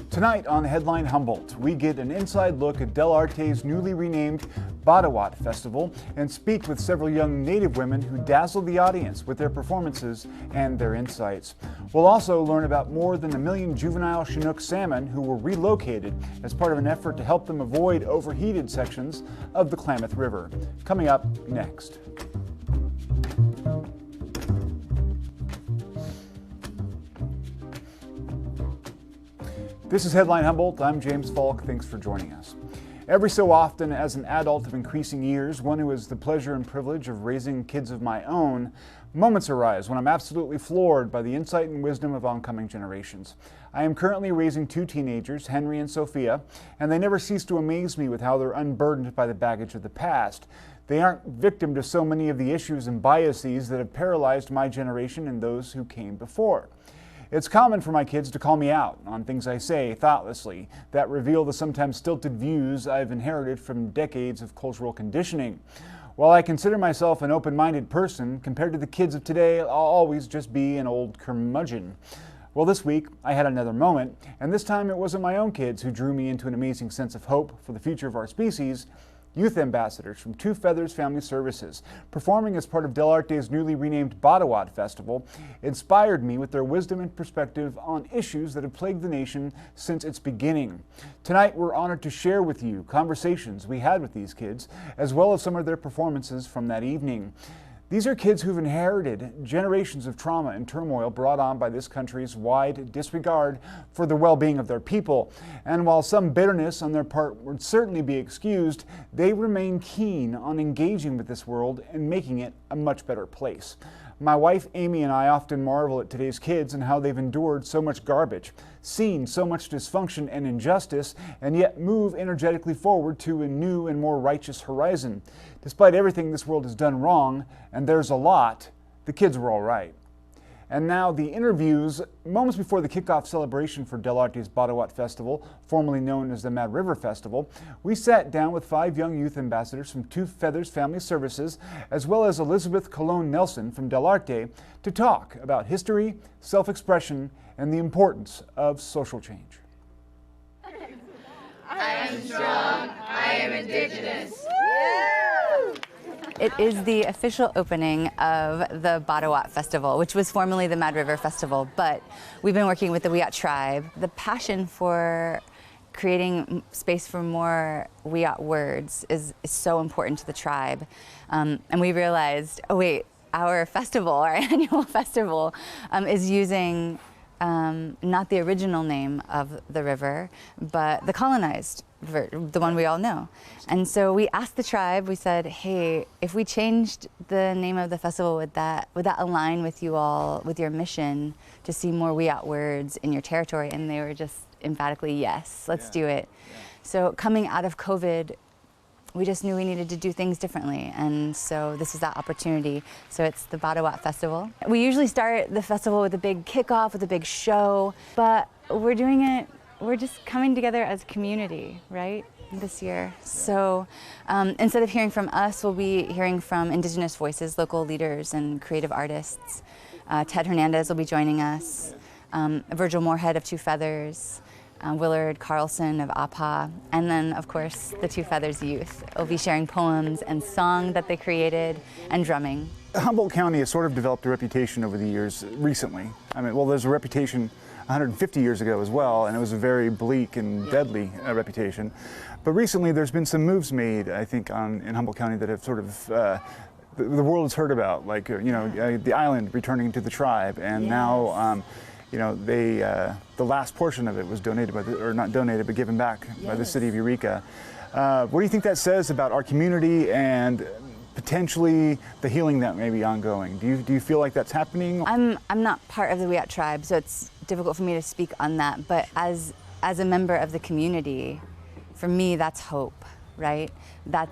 Tonight on Headline Humboldt, we get an inside look at Del Arte's newly renamed Baduwa't Festival and speak with several young Native women who dazzled the audience with their performances and their insights. We'll also learn about more than 1 million juvenile Chinook salmon who were relocated as part of an effort to help them avoid overheated sections of the Klamath River. Coming up next. This is Headline Humboldt. I'm James Falk. Thanks for joining us. Every so often, as an adult of increasing years, one who has the pleasure and privilege of raising kids of my own, moments arise when I'm absolutely floored by the insight and wisdom of oncoming generations. I am currently raising 2 teenagers, Henry and Sophia, and they never cease to amaze me with how they're unburdened by the baggage of the past. They aren't victim to so many of the issues and biases that have paralyzed my generation and those who came before. It's common for my kids to call me out on things I say thoughtlessly that reveal the sometimes stilted views I've inherited from decades of cultural conditioning. While I consider myself an open-minded person, compared to the kids of today, I'll always just be an old curmudgeon. Well, this week I had another moment, and this time it wasn't my own kids who drew me into an amazing sense of hope for the future of our species. Youth ambassadors from Two Feathers Family Services, performing as part of Del Arte's newly renamed Baduwa't Festival, inspired me with their wisdom and perspective on issues that have plagued the nation since its beginning. Tonight, we're honored to share with you conversations we had with these kids, as well as some of their performances from that evening. These are kids who've inherited generations of trauma and turmoil brought on by this country's wide disregard for the well-being of their people. And while some bitterness on their part would certainly be excused, they remain keen on engaging with this world and making it a much better place. My wife Amy and I often marvel at today's kids and how they've endured so much garbage, seen so much dysfunction and injustice, and yet move energetically forward to a new and more righteous horizon. Despite everything this world has done wrong, and there's a lot, the kids were all right. And now the interviews. Moments before the kickoff celebration for Del Arte's Baduwa't Festival, formerly known as the Mad River Festival, we sat down with 5 young youth ambassadors from Two Feathers Family Services, as well as Elizabeth Colón Nelson from Del Arte, to talk about history, self-expression, and the importance of social change. I am strong, I am indigenous. It is the official opening of the Baduwa't Festival, which was formerly the Mad River Festival, but we've been working with the Wiyot tribe. The passion for creating space for more Wiyot words is so important to the tribe. And we realized, oh wait, our festival, our annual festival, is using not the original name of the river, but the colonized, the one we all know. And so we asked the tribe, we said, hey, if we changed the name of the festival, would that align with you all, with your mission to see more Wiyot words in your territory? And they were just emphatically, yes, let's do it. Yeah. So coming out of COVID, we just knew we needed to do things differently, and so this is that opportunity. So it's the Baduwa't Festival. We usually start the festival with a big kickoff, with a big show, but we're doing it, we're just coming together as a community, right, this year. So instead of hearing from us, we'll be hearing from Indigenous voices, local leaders and creative artists. Ted Hernandez will be joining us, Virgil Moorhead of Two Feathers, Willard Carlson of APA, and then, of course, the Two Feathers youth will be sharing poems and song that they created and drumming. Humboldt County has sort of developed a reputation over the years recently. I mean, well, there's a reputation 150 years ago as well, and it was a very bleak and deadly reputation. But recently there's been some moves made, I think, in Humboldt County that have sort of the world has heard about, like, the island returning to the tribe, and now the last portion of it was donated by or not donated, but given back by the city of Eureka. What do you think that says about our community and potentially the healing that may be ongoing? Do you feel like that's happening? I'm not part of the Wiyot tribe, so it's difficult for me to speak on that. But as a member of the community, for me, that's hope, right? That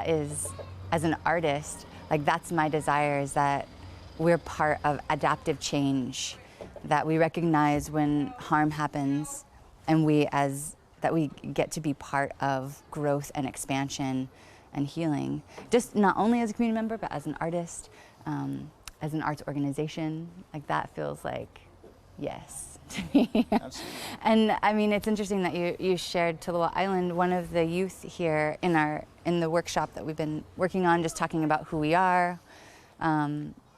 is, as an artist, like, that's my desire, is that we're part of adaptive change, that we recognize when harm happens, and that we get to be part of growth and expansion and healing, just not only as a community member, but as an artist, as an arts organization. Like, that feels like, yes. to me. Absolutely. And I mean, it's interesting that you shared Tolowa Island. One of the youth here in the workshop that we've been working on, just talking about who we are,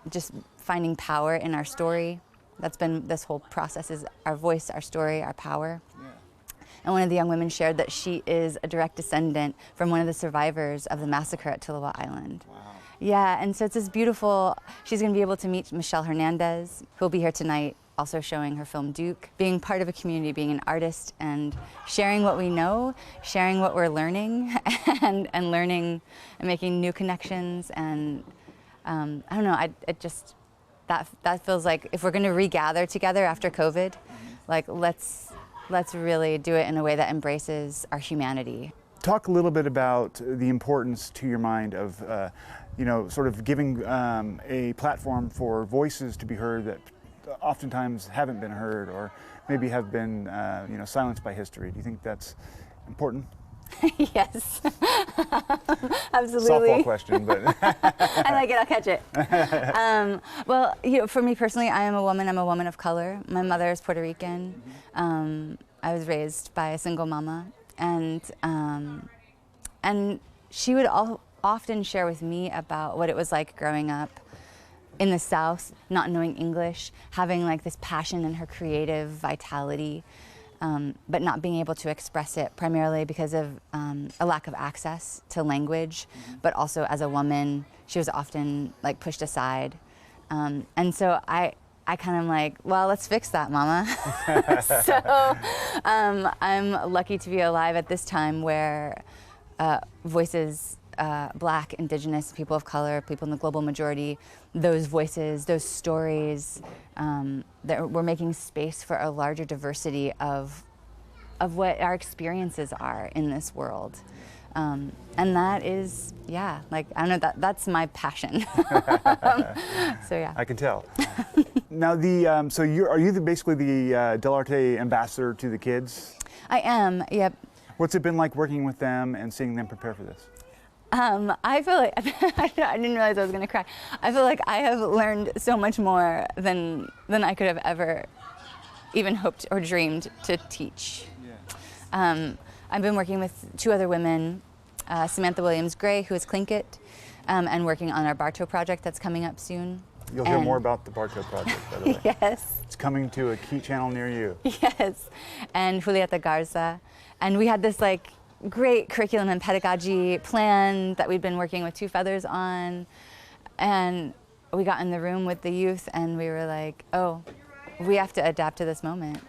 just finding power in our story. That's been this whole process, is our voice, our story, our power. Yeah. And one of the young women shared that she is a direct descendant from one of the survivors of the massacre at Tolowa Island. Wow. Yeah, and so it's this beautiful, she's going to be able to meet Michelle Hernandez, who'll be here tonight, also showing her film Duke. Being part of a community, being an artist, and sharing what we know, sharing what we're learning, and learning and making new connections. And I don't know, it just, that feels like if we're going to regather together after COVID, like let's really do it in a way that embraces our humanity. Talk a little bit about the importance to your mind of, sort of giving a platform for voices to be heard that oftentimes haven't been heard or maybe have been, silenced by history. Do you think that's important? Yes, absolutely. Softball question, but I like it. I'll catch it. Well, for me personally, I am a woman. I'm a woman of color. My mother is Puerto Rican. I was raised by a single mama, and she would often share with me about what it was like growing up in the South, not knowing English, having like this passion in her creative vitality. But not being able to express it primarily because of a lack of access to language, but also as a woman, she was often like pushed aside. And so I kind of like, well, let's fix that, Mama. So I'm lucky to be alive at this time where voices, Black, Indigenous, people of color, people in the global majority, those voices, those stories, that we're making space for a larger diversity of what our experiences are in this world. And that is, yeah, like, I don't know, that's my passion. So yeah. I can tell. Now, so are you basically the Del Arte ambassador to the kids? I am, yep. What's it been like working with them and seeing them prepare for this? I feel like, I didn't realize I was going to cry. I feel like I have learned so much more than I could have ever even hoped or dreamed to teach. Yeah. I've been working with two other women, Samantha Williams-Gray, who is KEET, and working on our Bartow project that's coming up soon. You'll hear more about the Bartow project, by the way. Yes. It's coming to a KEET channel near you. Yes. And Julieta Garza. And we had this like great curriculum and pedagogy plan that we'd been working with Two Feathers on. And we got in the room with the youth and we were like, oh, we have to adapt to this moment.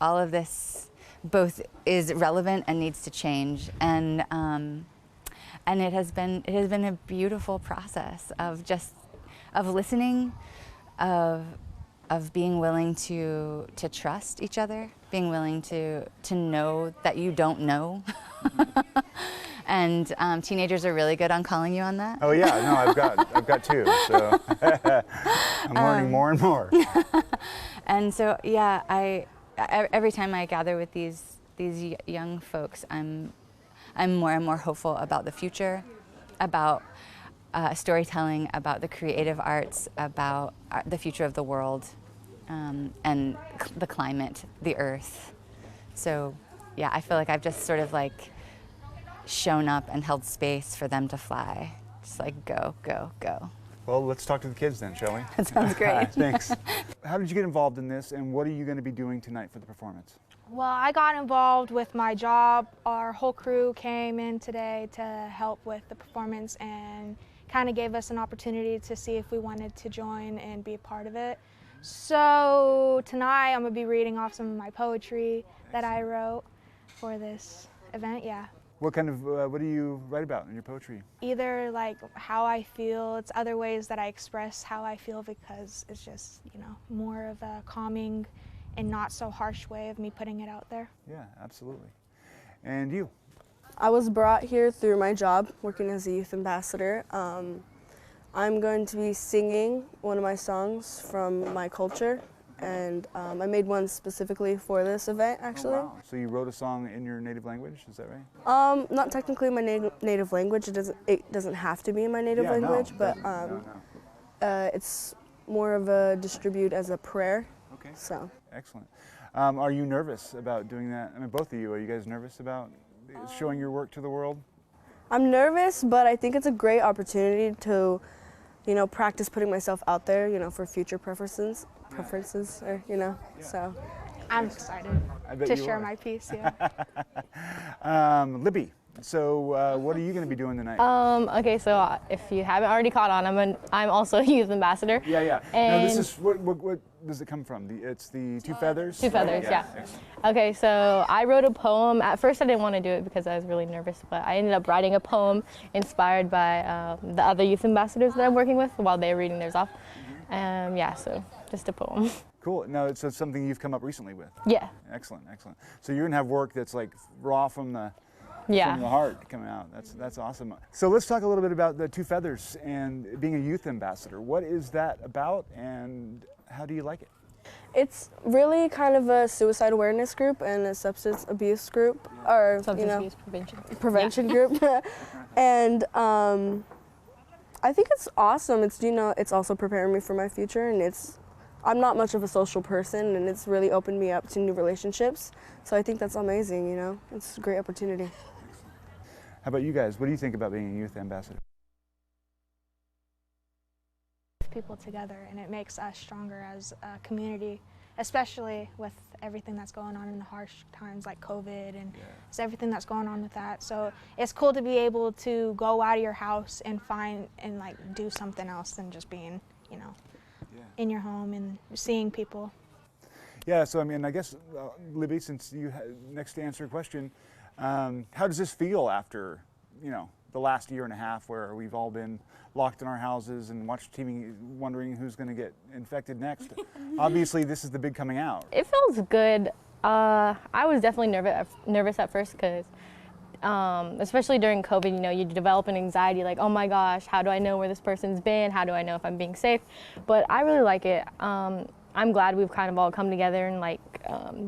All of this both is relevant and needs to change. And it has been a beautiful process of listening, of being willing to trust each other, being willing to know that you don't know. And teenagers are really good on calling you on that. Oh yeah, no, I've got two, so I'm learning more and more. And so yeah, every time I gather with these young folks, I'm more and more hopeful about the future, about storytelling, about the creative arts, about the future of the world, and the climate, the earth. So yeah, I feel like I've just sort of like shown up and held space for them to fly. Just like go, go, go. Well, let's talk to the kids then, shall we? That sounds great. Thanks. How did you get involved in this, and what are you going to be doing tonight for the performance? Well, I got involved with my job. Our whole crew came in today to help with the performance and kind of gave us an opportunity to see if we wanted to join and be a part of it. So tonight I'm going to be reading off some of my poetry that I wrote for this event, yeah. What kind of, what do you write about in your poetry? Either like how I feel, it's other ways that I express how I feel because it's just, more of a calming and not so harsh way of me putting it out there. Yeah, absolutely. And you? I was brought here through my job working as a youth ambassador. I'm going to be singing one of my songs from my culture, and I made one specifically for this event, actually. Oh, wow. So you wrote a song in your native language, is that right? Not technically my native language. It doesn't have to be in my native language, but no. it's more of a distribute as a prayer. Okay. So. Excellent. Are you nervous about doing that? I mean, both of you, are you guys nervous about showing your work to the world? I'm nervous, but I think it's a great opportunity to, you know, practice putting myself out there, you know, for future preferences, or, you know, so. I'm excited bet to you share are. my piece, yeah. Libby, so what are you going to be doing tonight? Okay, so if you haven't already caught on, I'm also a youth ambassador. Yeah. And Now this is, what does it come from? It's the Two Feathers? Two Feathers, yeah. Excellent. Okay, so I wrote a poem. At first I didn't want to do it because I was really nervous, but I ended up writing a poem inspired by the other youth ambassadors that I'm working with while they were reading theirs off. Yeah, so just a poem. Cool. Now it's something you've come up recently with. Yeah. Excellent. So you're gonna have work that's like raw from the heart coming out. That's awesome. So let's talk a little bit about the Two Feathers and being a youth ambassador. What is that about, and how do you like it? It's really kind of a suicide awareness group and a substance abuse group, or Substance you know, abuse prevention group. And I think it's awesome. It's, you know, it's also preparing me for my future, and I'm not much of a social person, and it's really opened me up to new relationships. So I think that's amazing, you know. It's a great opportunity. How about you guys? What do you think about being a youth ambassador? People together, and it makes us stronger as a community, especially with everything that's going on in the harsh times like COVID and it's everything that's going on with that. So it's cool to be able to go out of your house and find and like do something else than just being, you know, in your home and seeing people. Yeah, so I mean, I guess, Libby, since you next to answer a question, how does this feel after, you know, the last year and a half where we've all been locked in our houses and watched TV wondering who's going to get infected next? Obviously, this is the big coming out. It feels good. I was definitely nervous at first because especially during COVID, you know, you develop an anxiety like, oh my gosh, how do I know where this person's been? How do I know if I'm being safe? But I really like it. I'm glad we've kind of all come together and like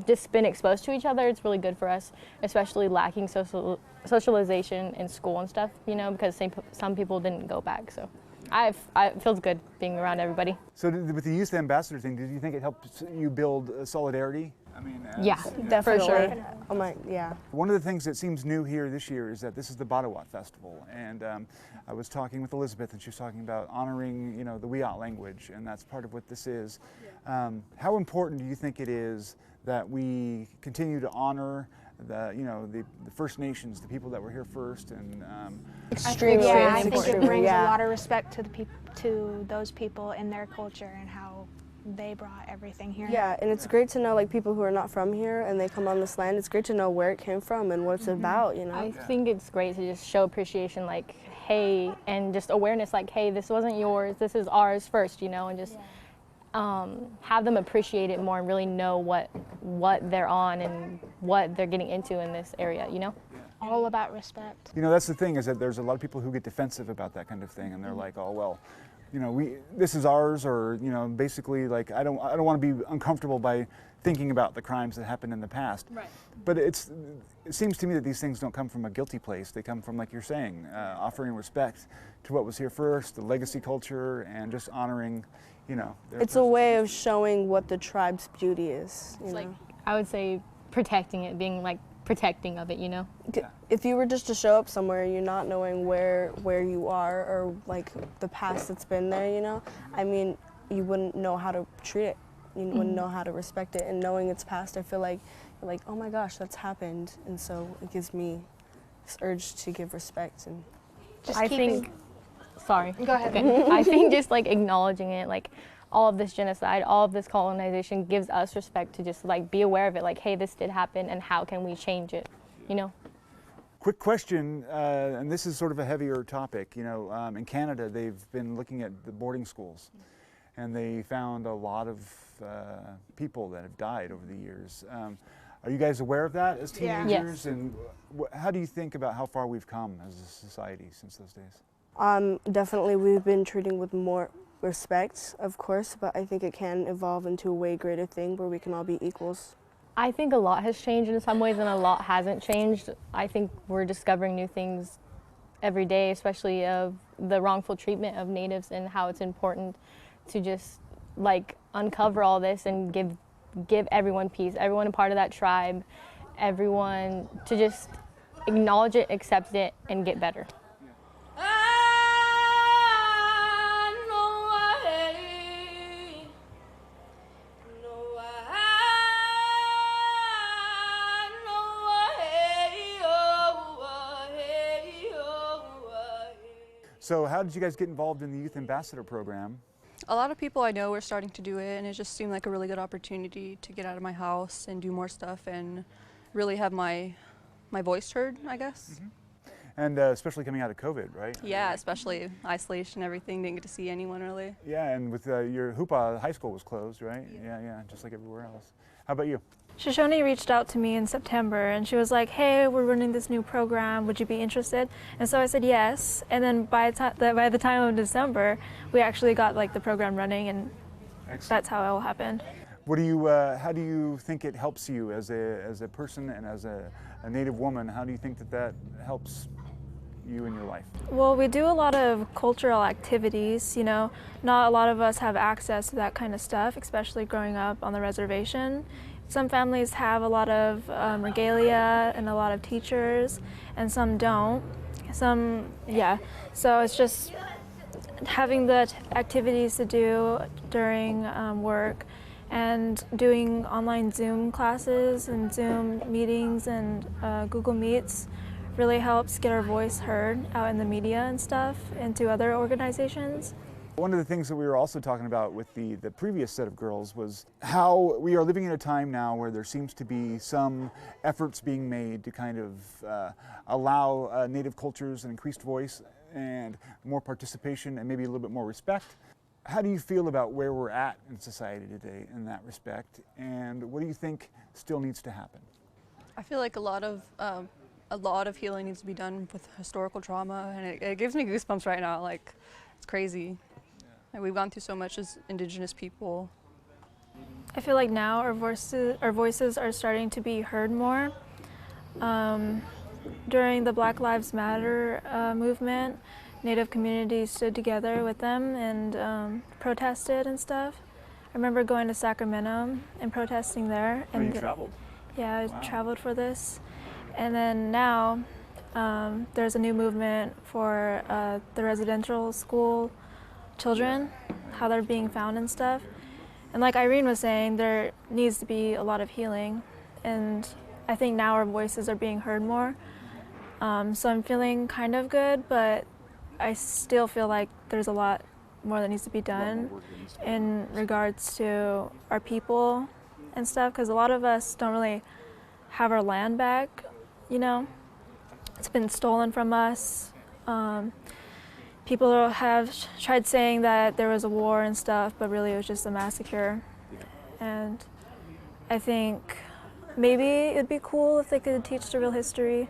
just been exposed to each other. It's really good for us, especially lacking socialization in school and stuff, you know, because some people didn't go back. So it feels good being around everybody. So with the youth ambassador thing, did you think it helped you build solidarity? I mean, Yeah, Definitely. for sure. Oh my, yeah. One of the things that seems new here this year is that this is the Baduwa't Festival, and I was talking with Elizabeth, and she was talking about honoring, you know, the Wiat language, and that's part of what this is. How important do you think it is that we continue to honor the, you know, the First Nations, the people that were here first, and Extremely. I think it Extremely, brings yeah. a lot of respect to to those people and their culture and how they brought everything here. Yeah, and it's great to know like people who are not from here and they come on this land. It's great to know where it came from and what it's about, you know. I think it's great to just show appreciation, like, hey, and just awareness, like, hey, this wasn't yours, this is ours first, you know, and just have them appreciate it more and really know what they're on and what they're getting into in this area, you know? All about respect. you know, that's the thing, is that there's a lot of people who get defensive about that kind of thing, and they're like, oh well, you know, this is ours, or, you know, basically like I don't want to be uncomfortable by thinking about the crimes that happened in the past. Right. But it seems to me that these things don't come from a guilty place. They come from, like you're saying, offering respect to what was here first, the legacy culture, and just honoring, you know. It's a way of showing what the tribe's beauty is, you It's know. like, I would say protecting it, being like protecting of it, you know? If you were just to show up somewhere, you're not knowing where you are or like the past that's been there, you know, I mean, you wouldn't know how to treat it. You wouldn't know how to respect it. And knowing it's past, I feel like you're like, oh my gosh, that's happened. And so it gives me this urge to give respect. And Just I keeping- think, sorry. Go ahead. Okay. I think just like acknowledging it, like all of this genocide, all of this colonization gives us respect to just like be aware of it, like, hey, this did happen and how can we change it, you know? Quick question, and this is sort of a heavier topic. You know, in Canada, they've been looking at the boarding schools, and they found a lot of people that have died over the years. Are you guys aware of that as Yeah. teenagers? Yes. And how do you think about how far we've come as a society since those days? definitely we've been treating with more respect, of course, but I think it can evolve into a way greater thing where we can all be equals. I think a lot has changed in some ways and a lot hasn't changed. I think we're discovering new things every day, especially of the wrongful treatment of natives and how it's important to just like uncover all this and give everyone peace, everyone a part of that tribe, everyone to just acknowledge it, accept it, and get better. So how did you guys get involved in the Youth Ambassador program? A lot of people I know were starting to do it, and it just seemed like a really good opportunity to get out of my house and do more stuff and really have my voice heard, I guess. Mm-hmm. And especially coming out of COVID, right? Yeah, especially isolation and everything, didn't get to see anyone really. Yeah, and with your Hoopa high school was closed, right? Yeah, just like everywhere else. How about you? Shoshone reached out to me in September and she was like, hey, we're running this new program, would you be interested? And so I said yes, and then by the time of December, we actually got like the program running, and Excellent. That's how it all happened. What do you, how do you think it helps you as a person and as a Native woman? How do you think that helps you in your life? Well, we do a lot of cultural activities, you know. Not a lot of us have access to that kind of stuff, especially growing up on the reservation. Some families have a lot of regalia and a lot of teachers, and some don't. Yeah. So it's just having the activities to do during work, and doing online Zoom classes and Zoom meetings and Google Meets really helps get our voice heard out in the media and stuff, and to other organizations. One of the things that we were also talking about with the previous set of girls was how we are living in a time now where there seems to be some efforts being made to kind of allow Native cultures an increased voice and more participation and maybe a little bit more respect. How do you feel about where we're at in society today in that respect, and what do you think still needs to happen? I feel like a lot of healing needs to be done with historical trauma, and it gives me goosebumps right now. Like, it's crazy. Like, we've gone through so much as Indigenous people. I feel like now our voices are starting to be heard more. During the Black Lives Matter movement, Native communities stood together with them and protested and stuff. I remember going to Sacramento and protesting there. And you traveled? Yeah, I Wow. traveled for this. And then now there's a new movement for the residential school children, how they're being found and stuff. And like Irene was saying, there needs to be a lot of healing. And I think now our voices are being heard more. So I'm feeling kind of good, but I still feel like there's a lot more that needs to be done in regards to our people and stuff, because a lot of us don't really have our land back, you know. It's been stolen from us. People have tried saying that there was a war and stuff, but really it was just a massacre. And I think maybe it'd be cool if they could teach the real history.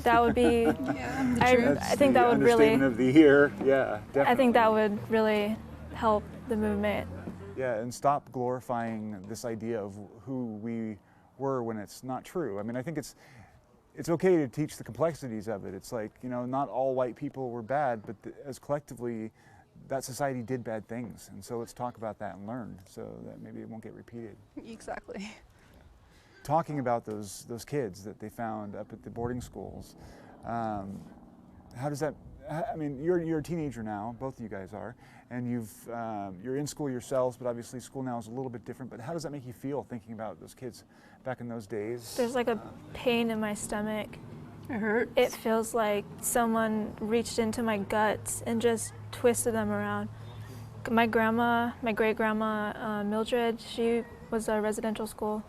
That would be, I think that would really, understatement of the year. Yeah, definitely. I think that would really help the movement. Yeah, and stop glorifying this idea of who we were when it's not true. I mean, I think it's okay to teach the complexities of it. It's like, you know, not all white people were bad, but as collectively, that society did bad things. And so let's talk about that and learn so that maybe it won't get repeated. Exactly. Talking about those kids that they found up at the boarding schools, how does that, I mean, you're a teenager now, both of you guys are, and you're in school yourselves, but obviously school now is a little bit different, but how does that make you feel thinking about those kids back in those days? There's like a pain in my stomach. It hurts. It feels like someone reached into my guts and just twisted them around. My great-grandma, Mildred, she was a residential school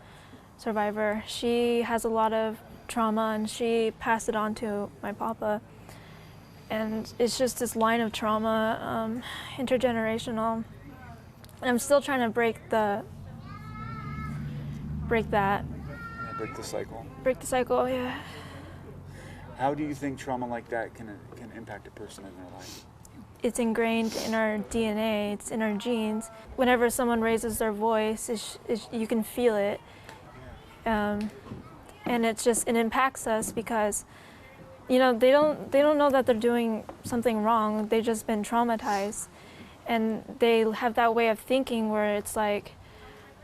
survivor. She has a lot of trauma and she passed it on to my papa. And it's just this line of trauma, intergenerational. And I'm still trying to break that. Break the cycle. Break the cycle, yeah. How do you think trauma like that can impact a person in their life? It's ingrained in our DNA, it's in our genes. Whenever someone raises their voice, you can feel it. And it impacts us because, you know, they don't know that they're doing something wrong. They've just been traumatized, and they have that way of thinking where it's like,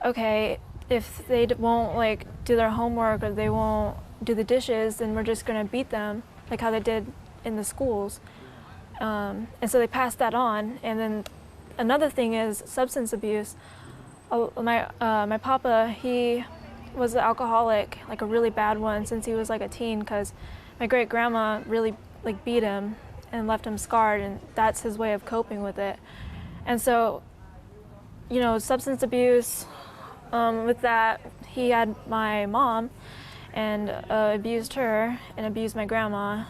okay, if they won't like do their homework or they won't do the dishes, then we're just going to beat them, like how they did in the schools. And so they passed that on. And then another thing is substance abuse. My papa, he was an alcoholic, like a really bad one, since he was like a teen, because my great grandma really like beat him and left him scarred, and that's his way of coping with it. And so, you know, substance abuse, with that, he had my mom and abused her and abused my grandma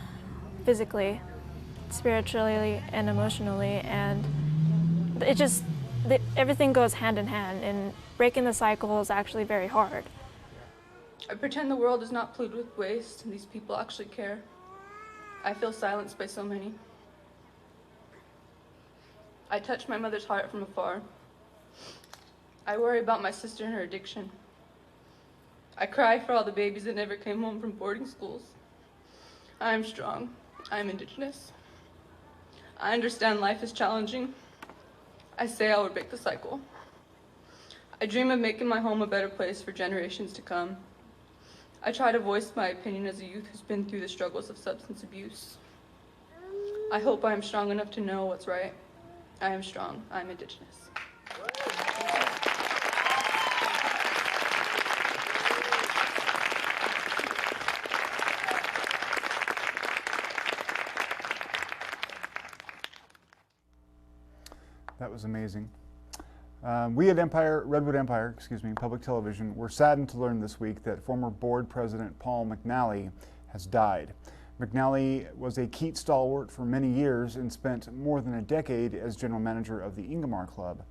physically, spiritually, and emotionally, and it just, everything goes hand in hand, and breaking the cycle is actually very hard. I pretend the world is not polluted with waste and these people actually care. I feel silenced by so many. I touch my mother's heart from afar. I worry about my sister and her addiction. I cry for all the babies that never came home from boarding schools. I am strong. I am Indigenous. I understand life is challenging. I say I will break the cycle. I dream of making my home a better place for generations to come. I try to voice my opinion as a youth who's been through the struggles of substance abuse. I hope I am strong enough to know what's right. I am strong. I am Indigenous. That was amazing. We at Redwood Empire, Public Television, were saddened to learn this week that former board president Paul McNally has died. McNally was a KEET stalwart for many years and spent more than a decade as general manager of the Ingomar Club.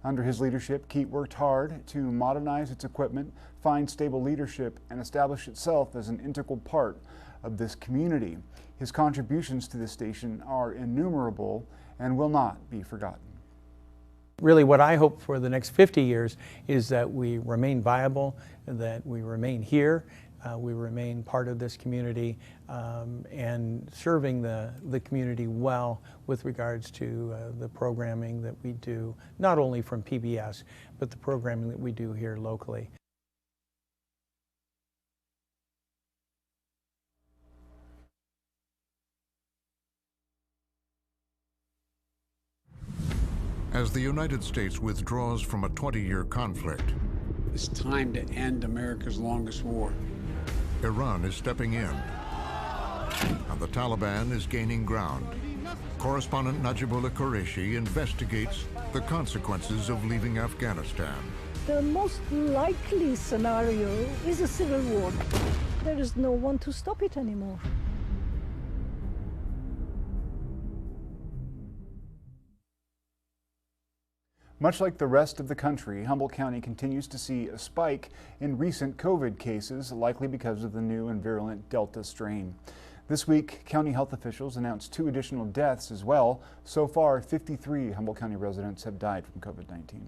Under his leadership, KEET worked hard to modernize its equipment, find stable leadership, and establish itself as an integral part of this community. His contributions to this station are innumerable and will not be forgotten. Really what I hope for the next 50 years is that we remain viable, that we remain here, we remain part of this community and serving the community well with regards to the programming that we do, not only from PBS, but the programming that we do here locally. As the United States withdraws from a 20-year conflict, it's time to end America's longest war. Iran is stepping in, and the Taliban is gaining ground. Correspondent Najibullah Qureshi investigates the consequences of leaving Afghanistan. The most likely scenario is a civil war. There is no one to stop it anymore. Much like the rest of the country, Humboldt County continues to see a spike in recent COVID cases, likely because of the new and virulent Delta strain. This week, county health officials announced 2 additional deaths as well. So far, 53 Humboldt County residents have died from COVID-19.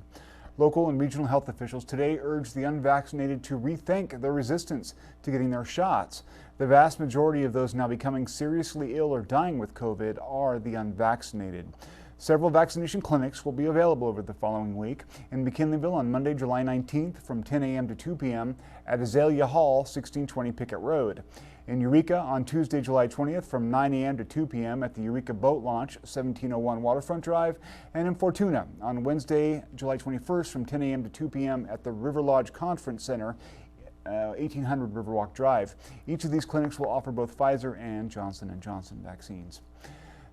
Local and regional health officials today urged the unvaccinated to rethink their resistance to getting their shots. The vast majority of those now becoming seriously ill or dying with COVID are the unvaccinated. Several vaccination clinics will be available over the following week. In McKinleyville on Monday, July 19th from 10 a.m. to 2 p.m. at Azalea Hall, 1620 Pickett Road. In Eureka on Tuesday, July 20th from 9 a.m. to 2 p.m. at the Eureka Boat Launch, 1701 Waterfront Drive. And in Fortuna on Wednesday, July 21st from 10 a.m. to 2 p.m. at the River Lodge Conference Center, 1800 Riverwalk Drive. Each of these clinics will offer both Pfizer and Johnson & Johnson vaccines.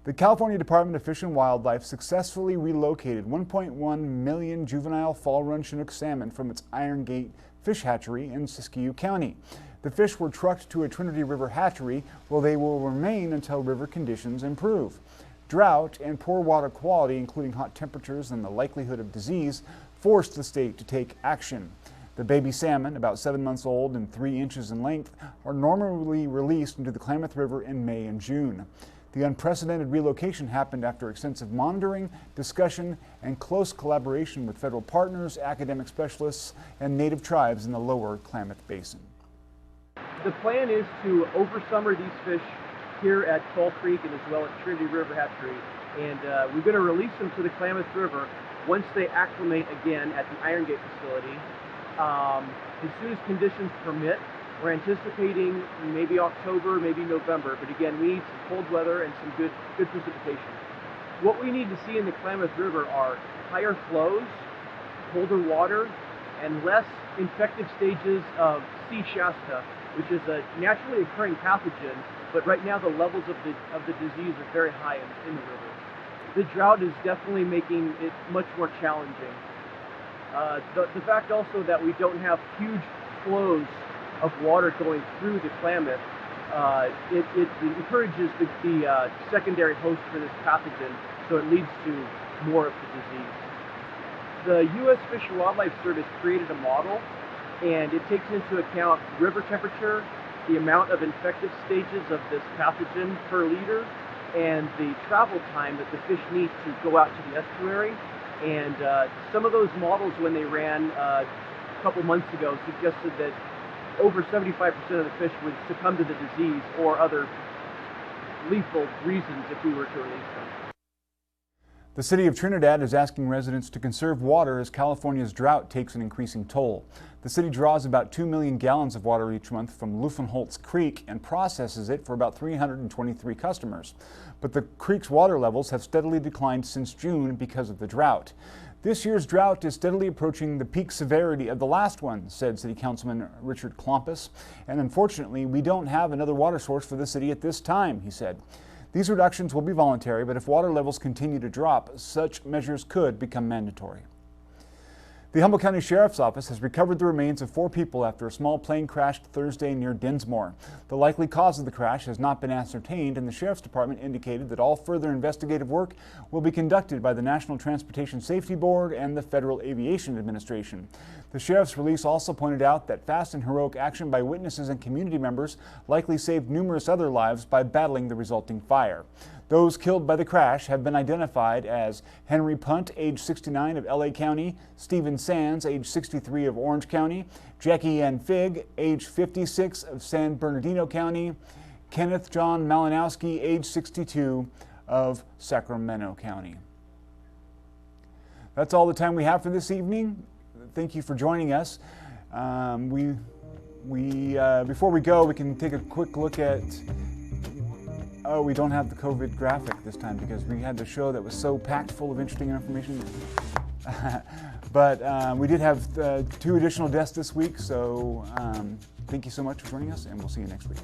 The California Department of Fish and Wildlife successfully relocated 1.1 million juvenile fall-run Chinook salmon from its Iron Gate fish hatchery in Siskiyou County. The fish were trucked to a Trinity River hatchery where they will remain until river conditions improve. Drought and poor water quality, including hot temperatures and the likelihood of disease, forced the state to take action. The baby salmon, about 7 months old and 3 inches in length, are normally released into the Klamath River in May and June. The unprecedented relocation happened after extensive monitoring, discussion, and close collaboration with federal partners, academic specialists, and native tribes in the lower Klamath Basin. The plan is to oversummer these fish here at Fall Creek and as well at Trinity River Hatchery, and we're going to release them to the Klamath River once they acclimate again at the Iron Gate facility. as soon as conditions permit. We're anticipating maybe October, maybe November, but again, we need some cold weather and some good precipitation. What we need to see in the Klamath River are higher flows, colder water, and less infective stages of C. shasta, which is a naturally occurring pathogen, but right now the levels of the disease are very high in the river. The drought is definitely making it much more challenging. The fact also that we don't have huge flows of water going through the Klamath, it encourages the secondary host for this pathogen, so it leads to more of the disease. The U.S. Fish and Wildlife Service created a model, and it takes into account river temperature, the amount of infective stages of this pathogen per liter, and the travel time that the fish need to go out to the estuary. And some of those models, when they ran a couple months ago, suggested that over 75% of the fish would succumb to the disease or other lethal reasons if we were to release them. The city of Trinidad is asking residents to conserve water as California's drought takes an increasing toll. The city draws about 2 million gallons of water each month from Luffenholtz Creek and processes it for about 323 customers. But the creek's water levels have steadily declined since June because of the drought. This year's drought is steadily approaching the peak severity of the last one, said City Councilman Richard Klamath. And unfortunately, we don't have another water source for the city at this time, he said. These reductions will be voluntary, but if water levels continue to drop, such measures could become mandatory. The Humboldt County Sheriff's Office has recovered the remains of 4 people after a small plane crashed Thursday near Dinsmore. The likely cause of the crash has not been ascertained, and the Sheriff's Department indicated that all further investigative work will be conducted by the National Transportation Safety Board and the Federal Aviation Administration. The Sheriff's release also pointed out that fast and heroic action by witnesses and community members likely saved numerous other lives by battling the resulting fire. Those killed by the crash have been identified as Henry Punt, age 69 of LA County, Stephen Sands, age 63 of Orange County, Jackie Ann Figg, age 56 of San Bernardino County, Kenneth John Malinowski, age 62 of Sacramento County. That's all the time we have for this evening. Thank you for joining us. Before we go, we can take a quick look at. Oh, we don't have the COVID graphic this time because we had the show that was so packed full of interesting information. But we did have 2 additional guests this week, so thank you so much for joining us, and we'll see you next week.